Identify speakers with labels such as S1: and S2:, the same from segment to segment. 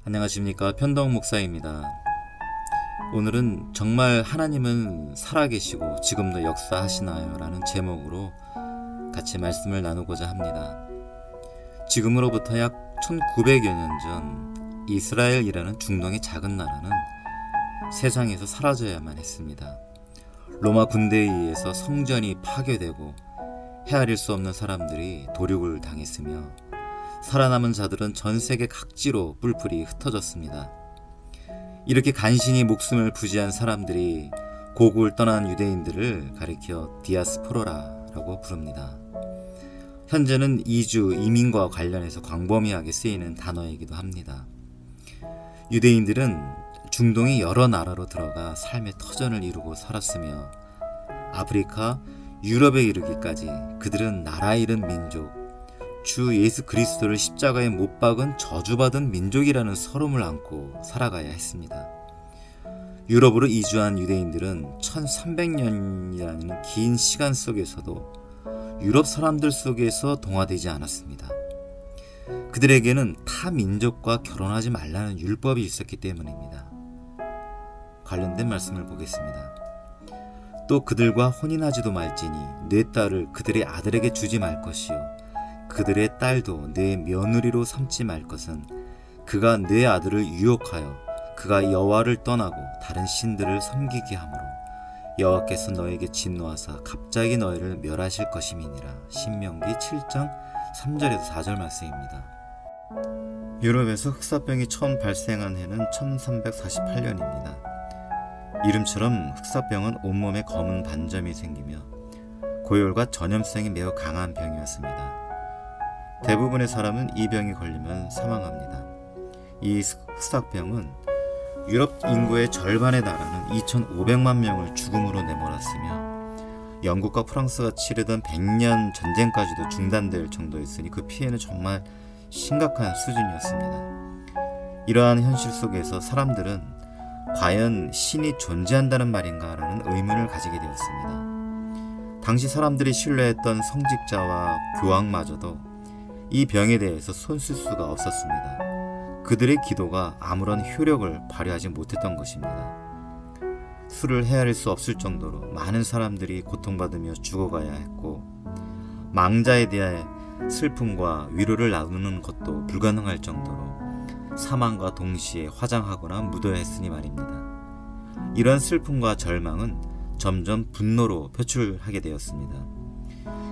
S1: 안녕하십니까, 편덕 목사입니다. 오늘은 정말 하나님은 살아계시고 지금도 역사하시나요? 라는 제목으로 같이 말씀을 나누고자 합니다. 지금으로부터 약 1900여 년 전 이스라엘이라는 중동의 작은 나라는 세상에서 사라져야만 했습니다. 로마 군대에 의해서 성전이 파괴되고 헤아릴 수 없는 사람들이 도륙을 당했으며 살아남은 자들은 전 세계 각지로 뿔뿔이 흩어졌습니다. 이렇게 간신히 목숨을 부지한 사람들이 고국을 떠난 유대인들을 가리켜 디아스포라라고 부릅니다. 현재는 이주, 이민과 관련해서 광범위하게 쓰이는 단어이기도 합니다. 유대인들은 중동의 여러 나라로 들어가 삶의 터전을 이루고 살았으며 아프리카, 유럽에 이르기까지 그들은 나라 잃은 민족, 주 예수 그리스도를 십자가에 못 박은 저주받은 민족이라는 서름을 안고 살아가야 했습니다. 유럽으로 이주한 유대인들은 1300년이라는 긴 시간 속에서도 유럽 사람들 속에서 동화되지 않았습니다. 그들에게는 타 민족과 결혼하지 말라는 율법이 있었기 때문입니다. 관련된 말씀을 보겠습니다. 또 그들과 혼인하지도 말지니 내 딸을 그들의 아들에게 주지 말 것이요 그들의 딸도 내 며느리로 삼지 말 것은 그가 내 아들을 유혹하여 그가 여호와를 떠나고 다른 신들을 섬기게 하므로 여호와께서 너에게 진노하사 갑자기 너희를 멸하실 것임이니라. 신명기 7장 3절에서 4절 말씀입니다. 유럽에서 흑사병이 처음 발생한 해는 1348년입니다. 이름처럼 흑사병은 온몸에 검은 반점이 생기며 고열과 전염성이 매우 강한 병이었습니다. 대부분의 사람은 이 병이 걸리면 사망합니다. 이 흑사병은 유럽 인구의 절반에 달하는 2500만 명을 죽음으로 내몰았으며 영국과 프랑스가 치르던 100년 전쟁까지도 중단될 정도였으니 그 피해는 정말 심각한 수준이었습니다. 이러한 현실 속에서 사람들은 과연 신이 존재한다는 말인가 라는 의문을 가지게 되었습니다. 당시 사람들이 신뢰했던 성직자와 교황마저도 이 병에 대해서 손쓸 수가 없었습니다. 그들의 기도가 아무런 효력을 발휘하지 못했던 것입니다. 수를 헤아릴 수 없을 정도로 많은 사람들이 고통받으며 죽어가야 했고 망자에 대해 슬픔과 위로를 나누는 것도 불가능할 정도로 사망과 동시에 화장하거나 묻어야 했으니 말입니다. 이러한 슬픔과 절망은 점점 분노로 표출하게 되었습니다.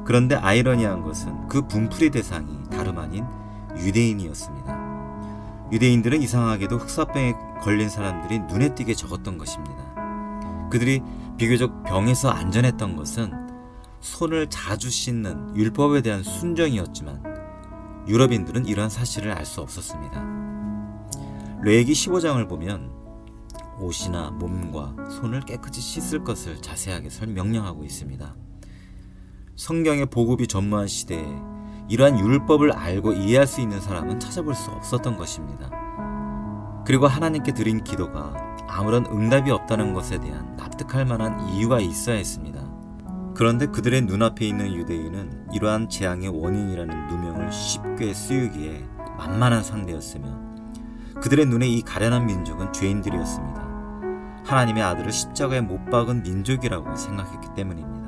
S1: 그런데 아이러니한 것은 그 분풀이 대상이 다름 아닌 유대인이었습니다. 유대인들은 이상하게도 흑사병에 걸린 사람들이 눈에 띄게 적었던 것입니다. 그들이 비교적 병에서 안전했던 것은 손을 자주 씻는 율법에 대한 순종이었지만 유럽인들은 이러한 사실을 알 수 없었습니다. 레위기 15장을 보면 옷이나 몸과 손을 깨끗이 씻을 것을 자세하게 명령하고 있습니다. 성경의 보급이 전무한 시대에 이러한 율법을 알고 이해할 수 있는 사람은 찾아볼 수 없었던 것입니다. 그리고 하나님께 드린 기도가 아무런 응답이 없다는 것에 대한 납득할 만한 이유가 있어야 했습니다. 그런데 그들의 눈앞에 있는 유대인은 이러한 재앙의 원인이라는 누명을 쉽게 씌우기에 만만한 상대였으며 그들의 눈에 이 가련한 민족은 죄인들이었습니다. 하나님의 아들을 십자가에 못 박은 민족이라고 생각했기 때문입니다.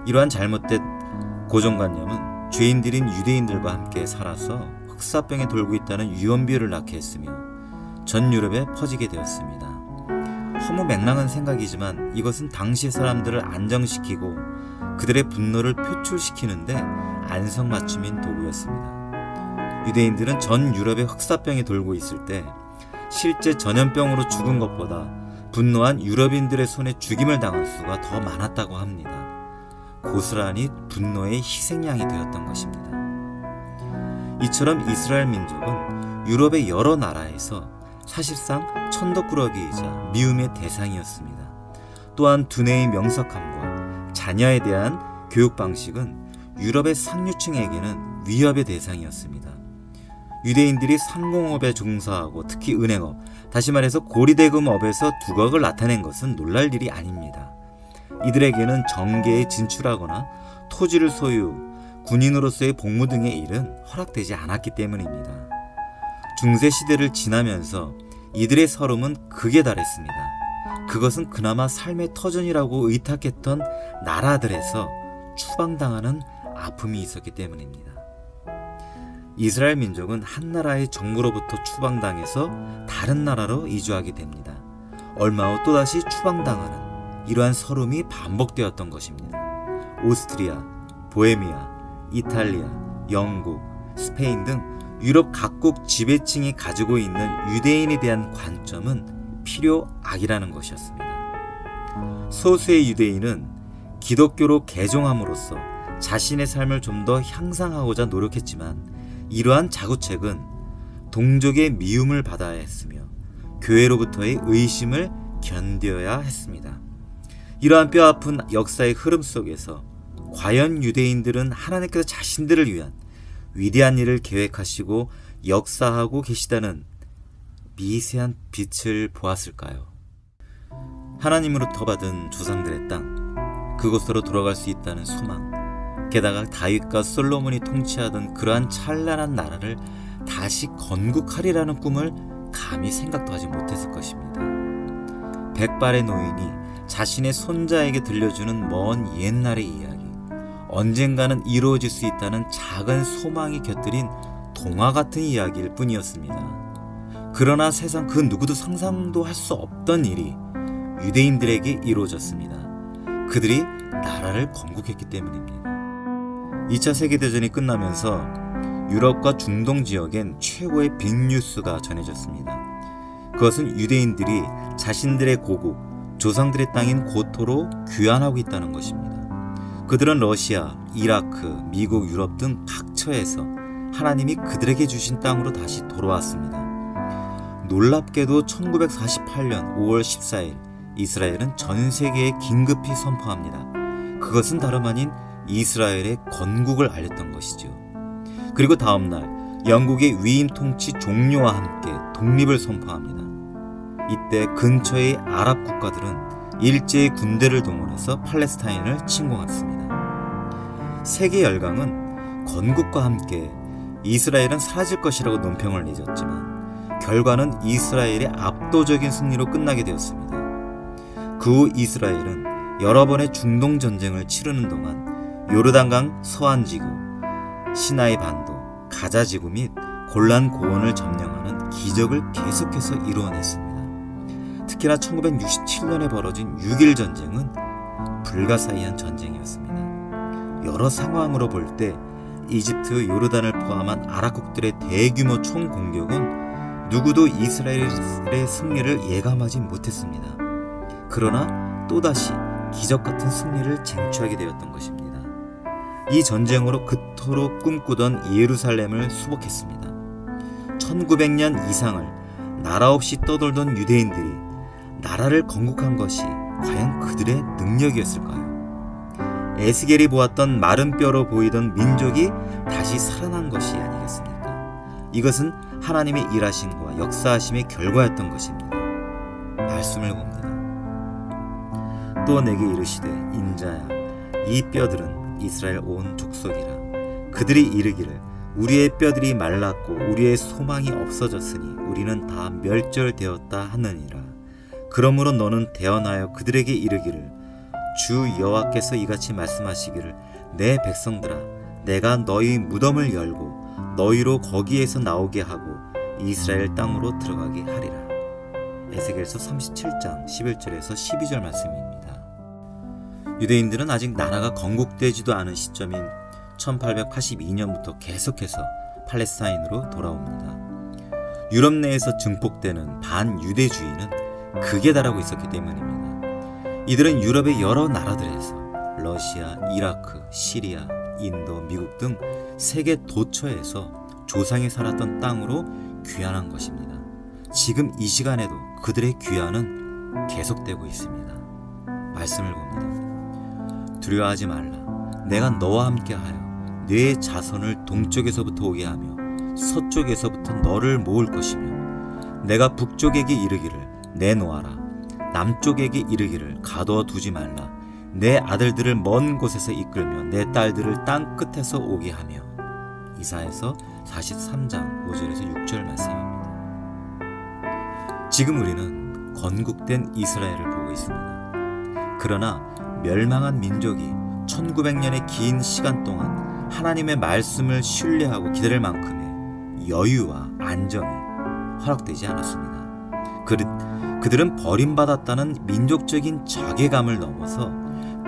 S1: 이러한 잘못된 고정관념은 죄인들인 유대인들과 함께 살아서 흑사병에 돌고 있다는 유언비어를 낳게 했으며 전 유럽에 퍼지게 되었습니다. 허무맹랑한 생각이지만 이것은 당시 사람들을 안정시키고 그들의 분노를 표출시키는데 안성맞춤인 도구였습니다. 유대인들은 전 유럽에 흑사병이 돌고 있을 때 실제 전염병으로 죽은 것보다 분노한 유럽인들의 손에 죽임을 당한 수가 더 많았다고 합니다. 고스란히 분노의 희생양이 되었던 것입니다. 이처럼 이스라엘 민족은 유럽의 여러 나라에서 사실상 천덕꾸러기이자 미움의 대상이었습니다. 또한 두뇌의 명석함과 자녀에 대한 교육 방식은 유럽의 상류층에게는 위협의 대상이었습니다. 유대인들이 상공업에 종사하고 특히 은행업, 다시 말해서 고리대금업에서 두각을 나타낸 것은 놀랄 일이 아닙니다. 이들에게는 정계에 진출하거나 토지를 소유, 군인으로서의 복무 등의 일은 허락되지 않았기 때문입니다. 중세 시대를 지나면서 이들의 서름은 극에 달했습니다. 그것은 그나마 삶의 터전이라고 의탁했던 나라들에서 추방당하는 아픔이 있었기 때문입니다. 이스라엘 민족은 한 나라의 정부로부터 추방당해서 다른 나라로 이주하게 됩니다. 얼마 후 또다시 추방당하는 이러한 서름이 반복되었던 것입니다. 오스트리아, 보헤미아, 이탈리아, 영국, 스페인 등 유럽 각국 지배층이 가지고 있는 유대인에 대한 관점은 필요악이라는 것이었습니다. 소수의 유대인은 기독교로 개종함으로써 자신의 삶을 좀 더 향상하고자 노력했지만 이러한 자구책은 동족의 미움을 받아야 했으며 교회로부터의 의심을 견뎌야 했습니다. 이러한 뼈아픈 역사의 흐름 속에서 과연 유대인들은 하나님께서 자신들을 위한 위대한 일을 계획하시고 역사하고 계시다는 미세한 빛을 보았을까요? 하나님으로부터 받은 조상들의 땅, 그곳으로 돌아갈 수 있다는 소망, 게다가 다윗과 솔로몬이 통치하던 그러한 찬란한 나라를 다시 건국하리라는 꿈을 감히 생각도 하지 못했을 것입니다. 백발의 노인이 자신의 손자에게 들려주는 먼 옛날의 이야기, 언젠가는 이루어질 수 있다는 작은 소망이 곁들인 동화 같은 이야기일 뿐이었습니다. 그러나 세상 그 누구도 상상도 할 수 없던 일이 유대인들에게 이루어졌습니다. 그들이 나라를 건국했기 때문입니다. 2차 세계대전이 끝나면서 유럽과 중동 지역엔 최고의 빅뉴스가 전해졌습니다. 그것은 유대인들이 자신들의 고국, 조상들의 땅인 고토로 귀환하고 있다는 것입니다. 그들은 러시아, 이라크, 미국, 유럽 등 각처에서 하나님이 그들에게 주신 땅으로 다시 돌아왔습니다. 놀랍게도 1948년 5월 14일 이스라엘은 전 세계에 긴급히 선포합니다. 그것은 다름 아닌 이스라엘의 건국을 알렸던 것이죠. 그리고 다음날 영국의 위임 통치 종료와 함께 독립을 선포합니다. 이때 근처의 아랍 국가들은 일제히 군대를 동원해서 팔레스타인을 침공했습니다. 세계 열강은 건국과 함께 이스라엘은 사라질 것이라고 논평을 내줬지만 결과는 이스라엘의 압도적인 승리로 끝나게 되었습니다. 그 후 이스라엘은 여러 번의 중동 전쟁을 치르는 동안 요르단강 서안지구, 시나이 반도, 가자 지구 및 골란 고원을 점령하는 기적을 계속해서 이루어냈습니다. 특히나 1967년에 벌어진 6.1 전쟁은 불가사의한 전쟁이었습니다. 여러 상황으로 볼 때 이집트, 요르단을 포함한 아랍국들의 대규모 총공격은 누구도 이스라엘의 승리를 예감하지 못했습니다. 그러나 또다시 기적같은 승리를 쟁취하게 되었던 것입니다. 이 전쟁으로 그토록 꿈꾸던 예루살렘을 수복했습니다. 1900년 이상을 나라 없이 떠돌던 유대인들이 나라를 건국한 것이 과연 그들의 능력이었을까요? 에스겔이 보았던 마른 뼈로 보이던 민족이 다시 살아난 것이 아니겠습니까? 이것은 하나님의 일하심과 역사하심의 결과였던 것입니다. 말씀을 봅니다. 또 내게 이르시되 인자야, 이 뼈들은 이스라엘 온 족속이라. 그들이 이르기를 우리의 뼈들이 말랐고 우리의 소망이 없어졌으니 우리는 다 멸절되었다 하느니라. 그러므로 너는 대언하여 그들에게 이르기를 주 여호와께서 이같이 말씀하시기를 내 백성들아, 내가 너희 무덤을 열고 너희로 거기에서 나오게 하고 이스라엘 땅으로 들어가게 하리라. 에스겔서 37장 11절에서 12절 말씀입니다. 유대인들은 아직 나라가 건국되지도 않은 시점인 1882년부터 계속해서 팔레스타인으로 돌아옵니다. 유럽 내에서 증폭되는 반유대주의는 극에 달하고 있었기 때문입니다. 이들은 유럽의 여러 나라들에서 러시아, 이라크, 시리아, 인도, 미국 등 세계 도처에서 조상이 살았던 땅으로 귀환한 것입니다. 지금 이 시간에도 그들의 귀환은 계속되고 있습니다. 말씀을 봅니다. 두려워하지 말라. 내가 너와 함께하여 네 자손을 동쪽에서부터 오게 하며 서쪽에서부터 너를 모을 것이며 내가 북쪽에게 이르기를 내놓아라. 남쪽에게 이르기를 가둬 두지 말라. 내 아들들을 먼 곳에서 이끌며 내 딸들을 땅 끝에서 오게 하며. 이사야서 43장 5절에서 6절 말씀입니다. 지금 우리는 건국된 이스라엘을 보고 있습니다. 그러나 멸망한 민족이 1900년의 긴 시간 동안 하나님의 말씀을 신뢰하고 기다릴 만큼의 여유와 안정이 허락되지 않았습니다. 그들은 버림받았다는 민족적인 자괴감을 넘어서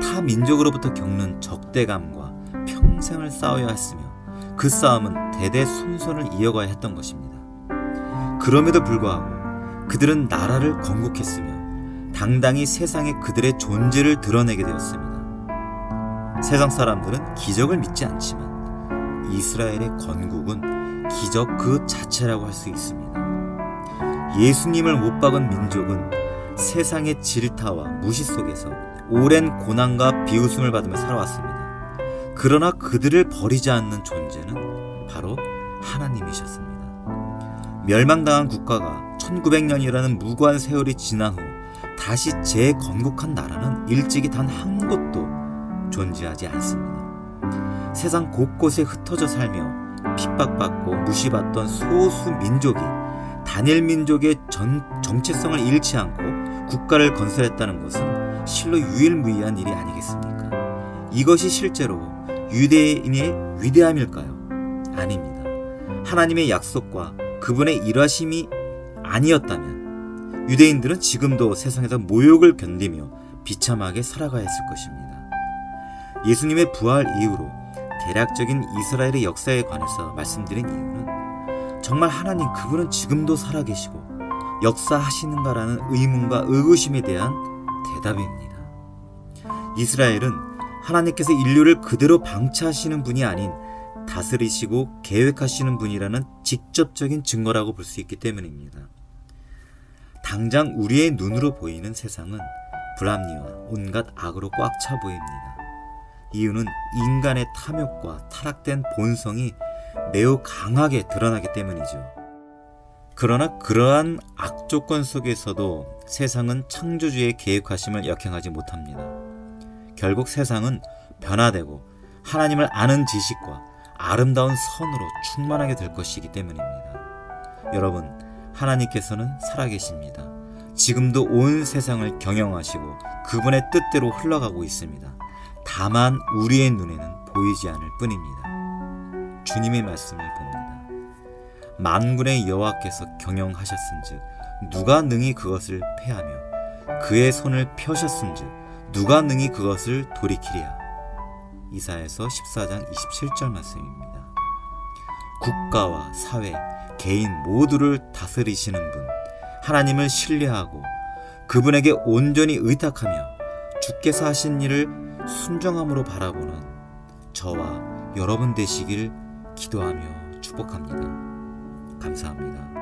S1: 타 민족으로부터 겪는 적대감과 평생을 싸워야 했으며 그 싸움은 대대손손을 이어가야 했던 것입니다. 그럼에도 불구하고 그들은 나라를 건국했으며 당당히 세상에 그들의 존재를 드러내게 되었습니다. 세상 사람들은 기적을 믿지 않지만 이스라엘의 건국은 기적 그 자체라고 할 수 있습니다. 예수님을 못 박은 민족은 세상의 질타와 무시 속에서 오랜 고난과 비웃음을 받으며 살아왔습니다. 그러나 그들을 버리지 않는 존재는 바로 하나님이셨습니다. 멸망당한 국가가 1900년이라는 무고한 세월이 지난 후 다시 재건국한 나라는 일찍이 단 한 곳도 존재하지 않습니다. 세상 곳곳에 흩어져 살며 핍박받고 무시받던 소수 민족이 단일 민족의 정체성을 잃지 않고 국가를 건설했다는 것은 실로 유일무이한 일이 아니겠습니까? 이것이 실제로 유대인의 위대함일까요? 아닙니다. 하나님의 약속과 그분의 일하심이 아니었다면 유대인들은 지금도 세상에서 모욕을 견디며 비참하게 살아가야 했을 것입니다. 예수님의 부활 이후로 대략적인 이스라엘의 역사에 관해서 말씀드린 이유는 정말 하나님 그분은 지금도 살아계시고 역사하시는가라는 의문과 의구심에 대한 대답입니다. 이스라엘은 하나님께서 인류를 그대로 방치하시는 분이 아닌 다스리시고 계획하시는 분이라는 직접적인 증거라고 볼 수 있기 때문입니다. 당장 우리의 눈으로 보이는 세상은 불합리와 온갖 악으로 꽉 차 보입니다. 이유는 인간의 탐욕과 타락된 본성이 매우 강하게 드러나기 때문이죠. 그러나 그러한 악조건 속에서도 세상은 창조주의 계획하심을 역행하지 못합니다. 결국 세상은 변화되고 하나님을 아는 지식과 아름다운 선으로 충만하게 될 것이기 때문입니다. 여러분, 하나님께서는 살아계십니다. 지금도 온 세상을 경영하시고 그분의 뜻대로 흘러가고 있습니다. 다만 우리의 눈에는 보이지 않을 뿐입니다. 주님의 말씀을 봅니다. 만군의 여호와께서 경영하셨은즉 누가 능히 그것을 패하며 그의 손을 펴셨은즉 누가 능히 그것을 돌이키랴. 이사야서 14장 27절 말씀입니다. 국가와 사회, 개인 모두를 다스리시는 분, 하나님을 신뢰하고 그분에게 온전히 의탁하며 주께서 하신 일을 순종함으로 바라보는 저와 여러분 되시길 기도하며 축복합니다. 감사합니다.